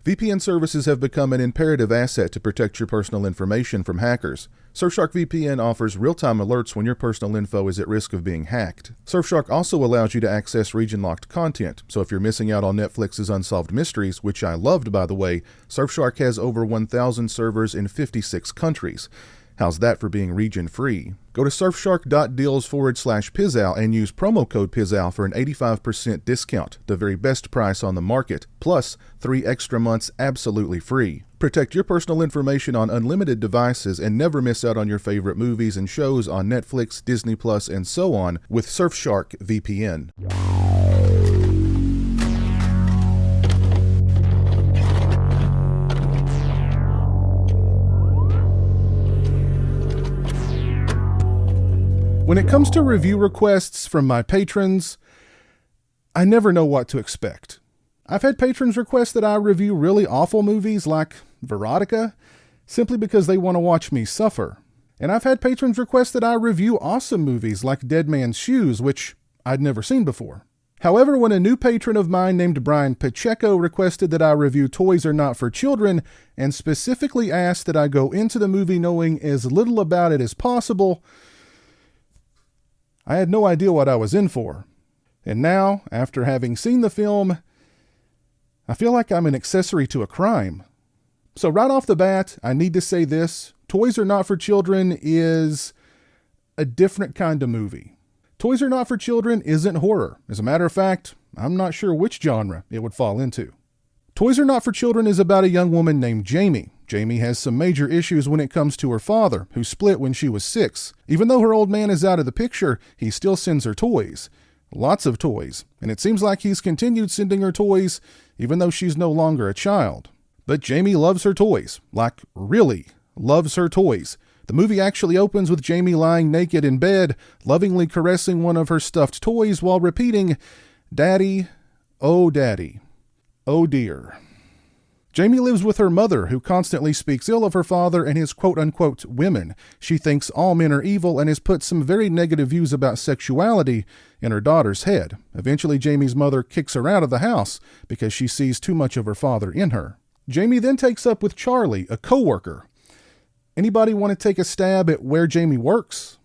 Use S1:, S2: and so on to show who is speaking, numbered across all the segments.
S1: VPN services have become an imperative asset to protect your personal information from hackers. Surfshark VPN offers real-time alerts when your personal info is at risk of being hacked. Surfshark also allows you to access region-locked content, so if you're missing out on Netflix's Unsolved Mysteries, which I loved by the way, Surfshark has over 1,000 servers in 56 countries. How's that for being region-free? Go to surfshark.deals/pizowell and use promo code pizowell for an 85% discount, the very best price on the market, plus 3 extra months absolutely free. Protect your personal information on unlimited devices and never miss out on your favorite movies and shows on Netflix, Disney Plus, and so on with Surfshark VPN. When it comes to review requests from my patrons, I never know what to expect. I've had patrons request that I review really awful movies like Veronica, simply because they want to watch me suffer. And I've had patrons request that I review awesome movies like Dead Man's Shoes, which I'd never seen before. However, when a new patron of mine named Brian Pacheco requested that I review Toys Are Not for Children, and specifically asked that I go into the movie knowing as little about it as possible, I had no idea what I was in for. And now, after having seen the film, I feel like I'm an accessory to a crime. So right off the bat, I need to say this. Toys Are Not for Children is a different kind of movie. Toys Are Not for Children isn't horror. As a matter of fact, I'm not sure which genre it would fall into. Toys Are Not for Children is about a young woman named Jamie. Jamie has some major issues when it comes to her father, who split when she was 6. Even though her old man is out of the picture, he still sends her toys. Lots of toys. And it seems like he's continued sending her toys, even though she's no longer a child. But Jamie loves her toys. Like, really loves her toys. The movie actually opens with Jamie lying naked in bed, lovingly caressing one of her stuffed toys while repeating, "Daddy, oh daddy, oh dear." Jamie lives with her mother, who constantly speaks ill of her father and his quote-unquote women. She thinks all men are evil and has put some very negative views about sexuality in her daughter's head. Eventually, Jamie's mother kicks her out of the house because she sees too much of her father in her. Jamie then takes up with Charlie, a co-worker. Anybody want to take a stab at where Jamie works?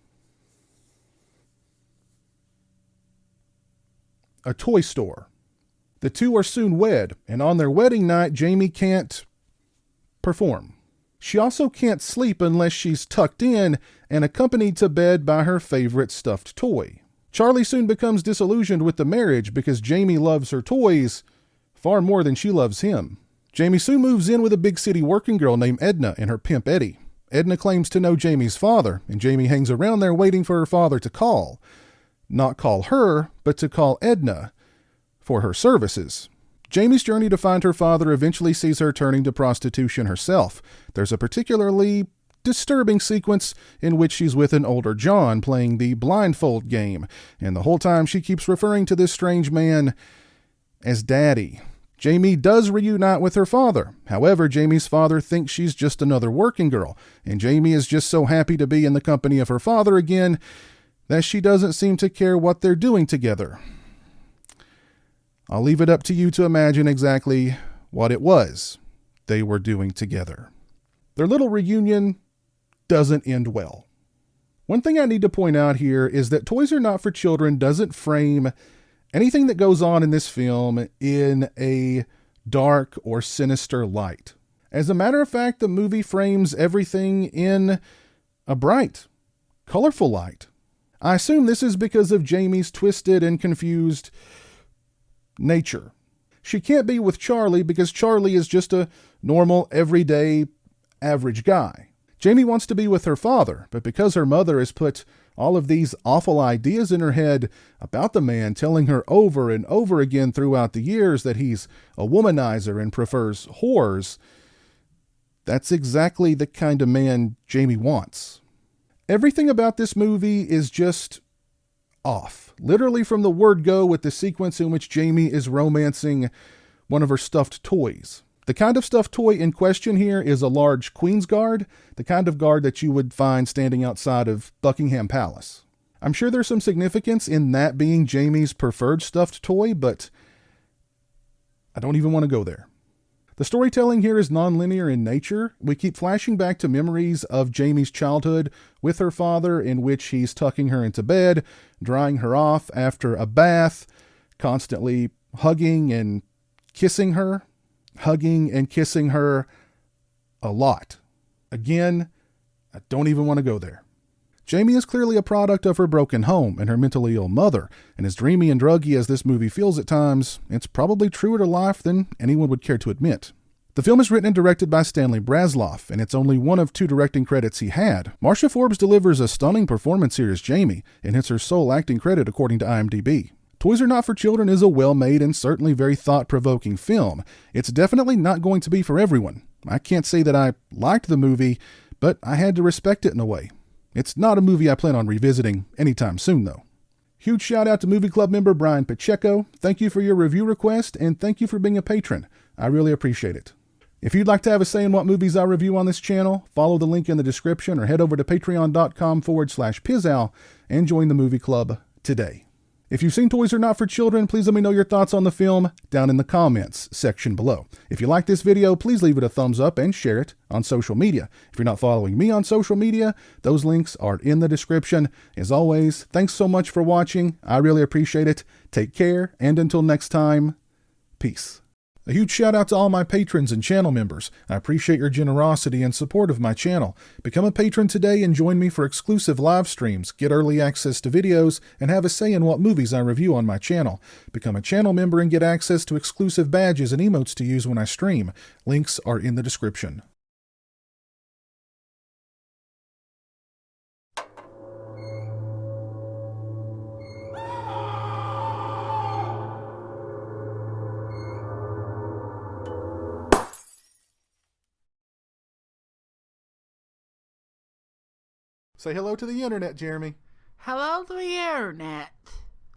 S1: A toy store. The two are soon wed, and on their wedding night, Jamie can't perform. She also can't sleep unless she's tucked in and accompanied to bed by her favorite stuffed toy. Charlie soon becomes disillusioned with the marriage because Jamie loves her toys far more than she loves him. Jamie soon moves in with a big city working girl named Edna and her pimp Eddie. Edna claims to know Jamie's father, and Jamie hangs around there waiting for her father to call. Not call her, but to call Edna for her services. Jamie's journey to find her father eventually sees her turning to prostitution herself. There's a particularly disturbing sequence in which she's with an older John playing the blindfold game, and the whole time she keeps referring to this strange man as Daddy. Jamie does reunite with her father. However, Jamie's father thinks she's just another working girl, and Jamie is just so happy to be in the company of her father again that she doesn't seem to care what they're doing together. I'll leave it up to you to imagine exactly what it was they were doing together. Their little reunion doesn't end well. One thing I need to point out here is that Toys Are Not for Children doesn't frame anything that goes on in this film in a dark or sinister light. As a matter of fact, the movie frames everything in a bright, colorful light. I assume this is because of Jamie's twisted and confused nature. She can't be with Charlie because Charlie is just a normal, everyday, average guy. Jamie wants to be with her father, but because her mother has put all of these awful ideas in her head about the man, telling her over and over again throughout the years that he's a womanizer and prefers whores, that's exactly the kind of man Jamie wants. Everything about this movie is just off. Literally from the word go, with the sequence in which Jamie is romancing one of her stuffed toys. The kind of stuffed toy in question here is a large Queen's Guard, the kind of guard that you would find standing outside of Buckingham Palace. I'm sure there's some significance in that being Jamie's preferred stuffed toy, but I don't even want to go there. The storytelling here is non-linear in nature. We keep flashing back to memories of Jamie's childhood with her father, in which he's tucking her into bed, drying her off after a bath, constantly hugging and kissing her a lot. Again, I don't even want to go there. Jamie is clearly a product of her broken home and her mentally ill mother, and as dreamy and druggy as this movie feels at times, it's probably truer to life than anyone would care to admit. The film is written and directed by Stanley Brasloff, and it's only one of 2 directing credits he had. Marcia Forbes delivers a stunning performance here as Jamie, and it's her sole acting credit according to IMDb. Toys Are Not for Children is a well-made and certainly very thought-provoking film. It's definitely not going to be for everyone. I can't say that I liked the movie, but I had to respect it in a way. It's not a movie I plan on revisiting anytime soon, though. Huge shout out to Movie Club member Brian Pacheco. Thank you for your review request, and thank you for being a patron. I really appreciate it. If you'd like to have a say in what movies I review on this channel, follow the link in the description or head over to patreon.com/pizowell and join the Movie Club today. If you've seen Toys Are Not for Children, please let me know your thoughts on the film down in the comments section below. If you like this video, please leave it a thumbs up and share it on social media. If you're not following me on social media, those links are in the description. As always, thanks so much for watching. I really appreciate it. Take care, and until next time, peace. A huge shout out to all my patrons and channel members. I appreciate your generosity and support of my channel. Become a patron today and join me for exclusive live streams, get early access to videos, and have a say in what movies I review on my channel. Become a channel member and get access to exclusive badges and emotes to use when I stream. Links are in the description. Say hello to the internet, Jeremy.
S2: Hello to the internet.